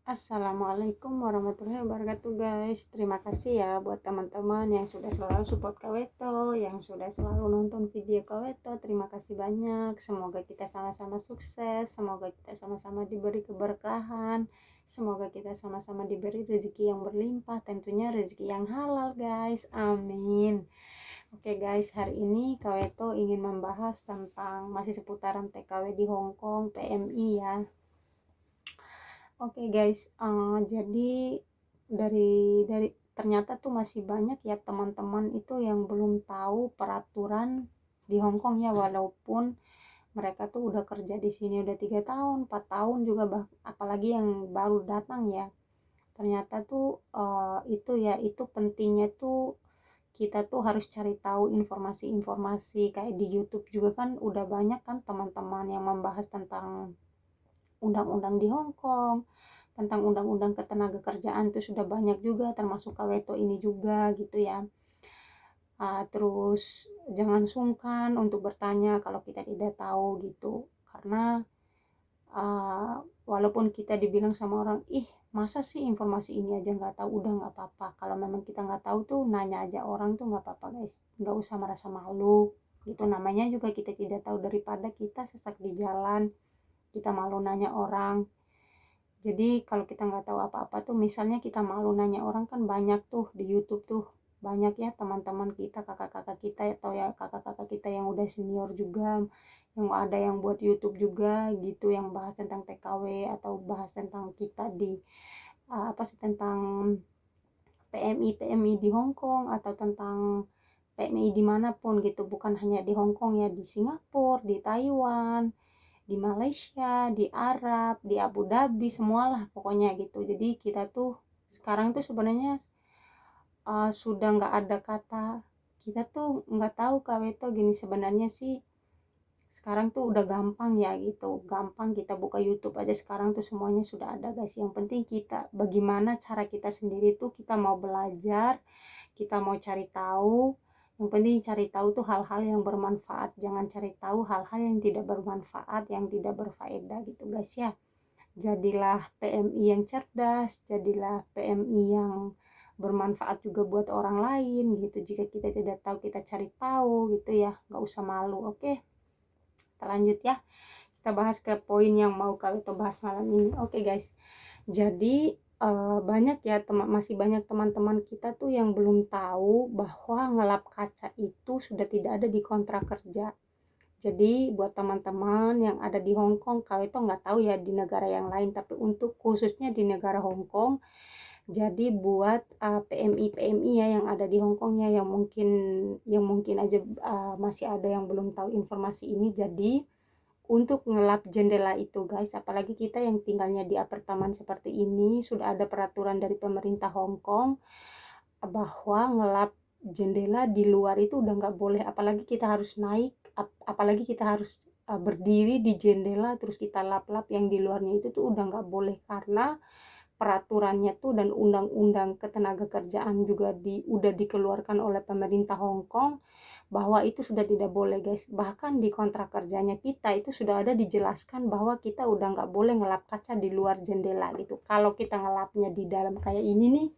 Assalamualaikum warahmatullahi wabarakatuh guys. Terima kasih ya buat teman-teman yang sudah selalu support Kaweto, yang sudah selalu nonton video Kaweto. Terima kasih banyak. Semoga kita sama-sama sukses, semoga kita sama-sama diberi keberkahan, semoga kita sama-sama diberi rezeki yang berlimpah, tentunya rezeki yang halal guys. Amin. Oke guys, hari ini Kaweto ingin membahas tentang masih seputaran TKW di Hong Kong, PMI ya. Oke guys, jadi dari ternyata tuh masih banyak ya teman-teman itu yang belum tahu peraturan di Hong Kong ya, walaupun mereka tuh udah kerja di sini udah 3 tahun, 4 tahun juga, apalagi yang baru datang ya. Ternyata tuh itu pentingnya tuh kita tuh harus cari tahu informasi-informasi kayak di YouTube juga kan udah banyak kan teman-teman yang membahas tentang undang-undang di Hong Kong, tentang undang-undang ketenagakerjaan itu sudah banyak juga, termasuk Kaweto ini juga gitu ya. Terus jangan sungkan untuk bertanya kalau kita tidak tahu gitu, karena walaupun kita dibilang sama orang, ih masa sih informasi ini aja nggak tahu, udah nggak apa-apa. Kalau memang kita nggak tahu tuh nanya aja orang tuh nggak apa-apa guys, nggak usah merasa malu gitu. Namanya juga kita tidak tahu, daripada kita sesak di jalan kita malu nanya orang. Jadi kalau kita nggak tahu apa-apa tuh, misalnya kita malu nanya orang, kan banyak tuh di YouTube tuh, banyak ya teman-teman kita, kakak-kakak kita atau ya kakak-kakak kita yang udah senior juga, yang ada yang buat YouTube juga gitu, yang bahas tentang TKW atau bahas tentang kita di apa sih, tentang PMI di Hong Kong atau tentang PMI dimanapun gitu, bukan hanya di Hong Kong ya, di Singapura, di Taiwan, di Malaysia, di Arab, di Abu Dhabi, semualah pokoknya gitu. Jadi kita tuh sekarang tuh sebenarnya sudah nggak ada kata kita tuh nggak tahu Kaweto gini. Sebenarnya sih sekarang tuh udah gampang ya gitu, gampang kita buka YouTube aja sekarang tuh semuanya sudah ada guys. Yang penting kita bagaimana cara kita sendiri tuh, kita mau belajar, kita mau cari tahu. Yang penting cari tahu tuh hal-hal yang bermanfaat, jangan cari tahu hal-hal yang tidak bermanfaat, yang tidak berfaedah gitu guys ya. Jadilah PMI yang cerdas, jadilah PMI yang bermanfaat juga buat orang lain gitu. Jika kita tidak tahu, kita cari tahu gitu ya, nggak usah malu. Oke, kita lanjut ya, kita bahas ke poin yang mau kita bahas malam ini. Oke guys, jadi banyak ya masih banyak teman-teman kita tuh yang belum tahu bahwa ngelap kaca itu sudah tidak ada di kontrak kerja. Jadi buat teman-teman yang ada di Hong Kong, kalau itu nggak tahu ya di negara yang lain, tapi untuk khususnya di negara Hong Kong, jadi buat PMI ya yang ada di Hong Kong ya, yang mungkin aja masih ada yang belum tahu informasi ini. Jadi untuk ngelap jendela itu guys, apalagi kita yang tinggalnya di apartemen seperti ini, sudah ada peraturan dari pemerintah Hong Kong bahwa ngelap jendela di luar itu udah nggak boleh. Apalagi kita harus naik, apalagi kita harus berdiri di jendela terus kita lap-lap yang di luarnya itu tuh udah nggak boleh, karena peraturannya tuh dan undang-undang ketenagakerjaan juga udah dikeluarkan oleh pemerintah Hong Kong bahwa itu sudah tidak boleh guys. Bahkan di kontrak kerjanya kita itu sudah ada dijelaskan bahwa kita udah nggak boleh ngelap kaca di luar jendela gitu. Kalau kita ngelapnya di dalam kayak ini nih,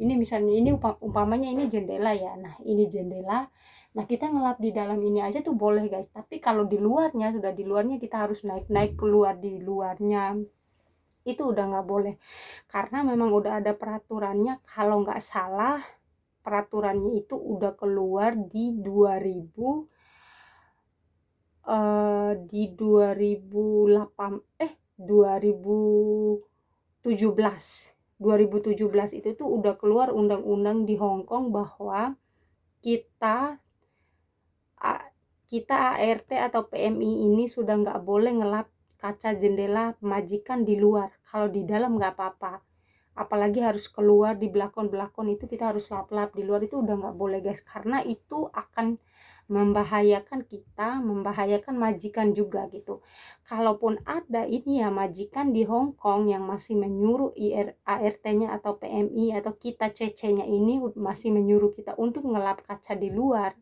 ini misalnya ini umpamanya ini jendela ya, nah ini jendela, nah kita ngelap di dalam ini aja tuh boleh guys. Tapi kalau di luarnya, sudah di luarnya kita harus naik-naik keluar di luarnya, itu udah nggak boleh. Karena memang udah ada peraturannya, kalau nggak salah peraturannya itu udah keluar di 2008 2017 itu tuh udah keluar undang-undang di Hong Kong bahwa kita kita ART atau PMI ini sudah nggak boleh ngelap kaca jendela majikan di luar. Kalau di dalam nggak apa-apa, apalagi harus keluar di belakon itu kita harus lap-lap. Di luar itu udah nggak boleh guys, karena itu akan membahayakan kita, membahayakan majikan juga gitu. Kalaupun ada ini ya majikan di Hong Kong yang masih menyuruh ART-nya atau PMI atau kita CC-nya ini masih menyuruh kita untuk ngelap kaca di luar,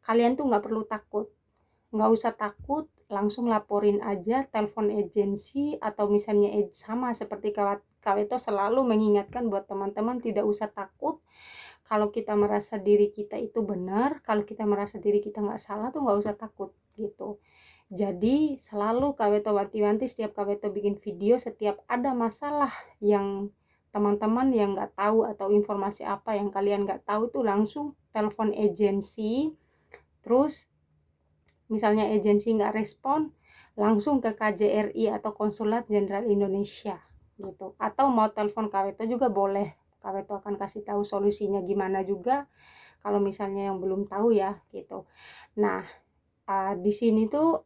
kalian tuh nggak perlu takut, nggak usah takut. langsung laporin aja, telepon agensi, atau misalnya sama seperti Kaweto selalu mengingatkan buat teman-teman tidak usah takut. Kalau kita merasa diri kita itu benar, kalau kita merasa diri kita nggak salah tuh nggak usah takut gitu. Jadi selalu Kaweto wanti-wanti setiap Kaweto bikin video, setiap ada masalah yang teman-teman yang nggak tahu atau informasi apa yang kalian nggak tahu tuh langsung telepon agensi. Terus misalnya agensi nggak respon, langsung ke KJRI atau Konsulat Jenderal Indonesia gitu. Atau mau telepon Kaweto juga boleh. Kaweto akan kasih tahu solusinya gimana juga kalau misalnya yang belum tahu ya gitu. Nah, di sini tuh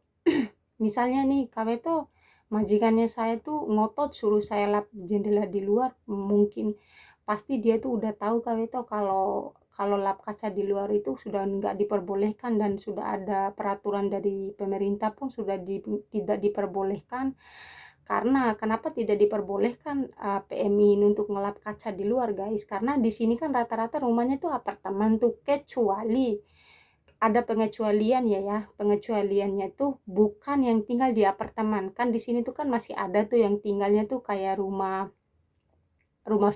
misalnya nih Kaweto majikannya saya tuh ngotot suruh saya lap jendela di luar, mungkin pasti dia tuh udah tahu Kaweto kalau lap kaca di luar itu sudah nggak diperbolehkan, dan sudah ada peraturan dari pemerintah pun sudah tidak diperbolehkan. Karena kenapa tidak diperbolehkan PMI untuk ngelap kaca di luar guys? Karena di sini kan rata-rata rumahnya tuh apartemen tuh, kecuali ada pengecualian ya, pengecualiannya tuh bukan yang tinggal di apartemen. Kan di sini tuh kan masih ada tuh yang tinggalnya tuh kayak rumah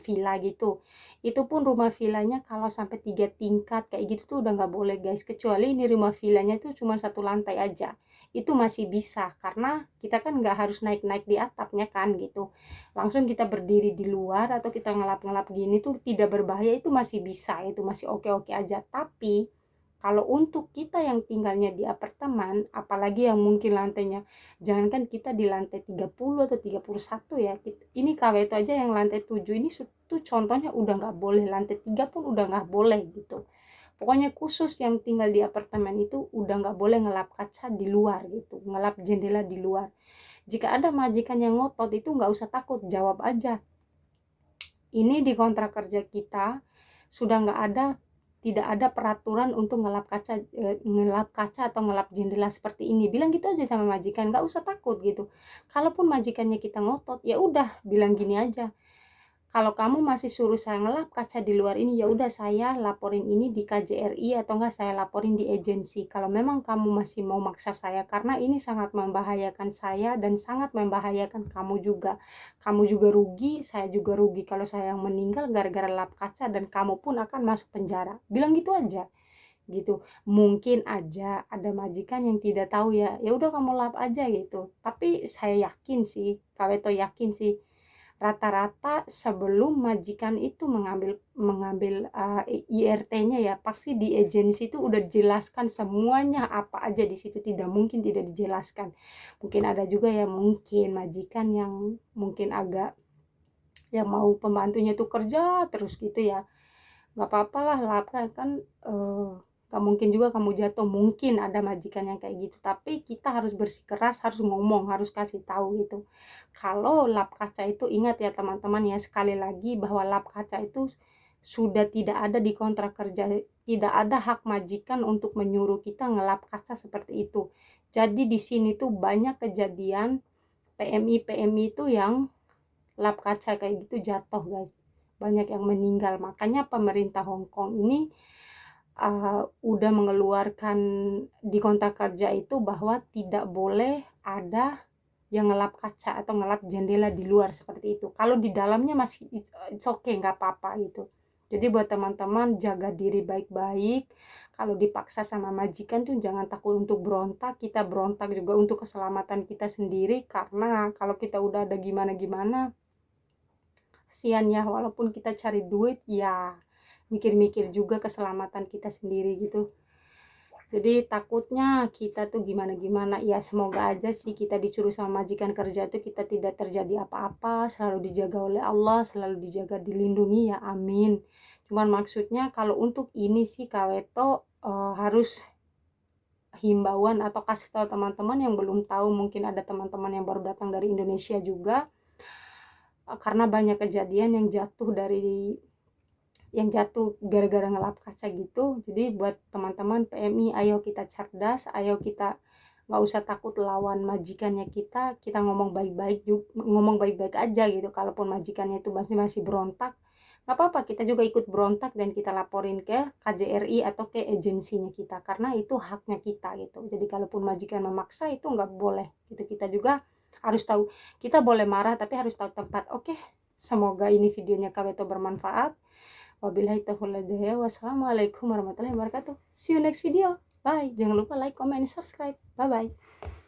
villa gitu. Itu pun rumah villanya kalau sampai 3 tingkat kayak gitu tuh udah nggak boleh guys, kecuali ini rumah villanya tuh cuma 1 lantai aja, itu masih bisa karena kita kan nggak harus naik-naik di atapnya kan gitu, langsung kita berdiri di luar atau kita ngelap-ngelap gini tuh tidak berbahaya, itu masih bisa, itu masih oke-oke aja. Tapi kalau untuk kita yang tinggalnya di apartemen, apalagi yang mungkin lantainya, jangankan kita di lantai 30 atau 31 ya, ini KW itu aja yang lantai 7 ini tuh contohnya udah nggak boleh, lantai 3 pun udah nggak boleh gitu. Pokoknya khusus yang tinggal di apartemen itu udah nggak boleh ngelap kaca di luar gitu, ngelap jendela di luar. Jika ada majikan yang ngotot itu nggak usah takut, jawab aja. Ini di kontrak kerja kita sudah nggak ada, tidak ada peraturan untuk ngelap kaca atau ngelap jendela seperti ini. Bilang gitu aja sama majikan, nggak usah takut gitu. Kalaupun majikannya kita ngotot, ya udah bilang gini aja, kalau kamu masih suruh saya ngelap kaca di luar ini, ya udah saya laporin ini di KJRI atau enggak saya laporin di agensi. Kalau memang kamu masih mau maksa saya, karena ini sangat membahayakan saya dan sangat membahayakan kamu juga. Kamu juga rugi, saya juga rugi kalau saya yang meninggal gara-gara lap kaca, dan kamu pun akan masuk penjara. Bilang gitu aja gitu. Mungkin aja ada majikan yang tidak tahu ya, ya udah kamu lap aja gitu. Tapi saya yakin sih, Kaweto yakin sih, rata-rata sebelum majikan itu mengambil IRT-nya ya, pasti di agensi itu udah dijelaskan semuanya apa aja di situ, tidak mungkin tidak dijelaskan. Mungkin ada juga ya, mungkin majikan yang mungkin agak yang mau pembantunya tuh kerja terus gitu ya, nggak apa-apa lah lap kan, gak mungkin juga kamu jatuh, mungkin ada majikan yang kayak gitu. Tapi kita harus bersikeras, harus ngomong, harus kasih tahu gitu. Kalau lap kaca itu, ingat ya teman-teman ya, sekali lagi bahwa lap kaca itu sudah tidak ada di kontrak kerja, tidak ada hak majikan untuk menyuruh kita ngelap kaca seperti itu. Jadi di sini tuh banyak kejadian PMI itu yang lap kaca kayak gitu jatuh guys, banyak yang meninggal. Makanya pemerintah Hong Kong ini udah mengeluarkan di kontrak kerja itu bahwa tidak boleh ada yang ngelap kaca atau ngelap jendela di luar seperti itu. Kalau di dalamnya masih it's okay, nggak apa-apa gitu. Jadi buat teman-teman jaga diri baik-baik. Kalau dipaksa sama majikan tuh jangan takut untuk berontak. Kita berontak juga untuk keselamatan kita sendiri, karena kalau kita udah ada gimana-gimana, kasihan ya, walaupun kita cari duit ya mikir-mikir juga keselamatan kita sendiri gitu. Jadi takutnya kita tuh gimana-gimana ya, semoga aja sih kita disuruh sama majikan kerja tuh kita tidak terjadi apa-apa, selalu dijaga oleh Allah, selalu dijaga, dilindungi ya, amin. Cuman maksudnya kalau untuk ini sih Kaweto harus himbauan atau kasih tahu teman-teman yang belum tahu, mungkin ada teman-teman yang baru datang dari Indonesia juga, karena banyak kejadian yang jatuh gara-gara ngelap kaca gitu. Jadi buat teman-teman PMI, ayo kita cerdas, ayo kita nggak usah takut lawan majikannya kita ngomong baik-baik aja gitu. Kalaupun majikannya itu masih berontak, nggak apa-apa, kita juga ikut berontak dan kita laporin ke KJRI atau ke agensinya kita, karena itu haknya kita gitu. Jadi kalaupun majikan memaksa itu nggak boleh gitu. Kita juga harus tahu, kita boleh marah tapi harus tahu tempat. Oke, semoga ini videonya kabeto bermanfaat. Wabillahi taufiq wal hidayah. Wassalamualaikum warahmatullahi wabarakatuh. See you next video. Bye. Jangan lupa like, comment, subscribe. Bye bye.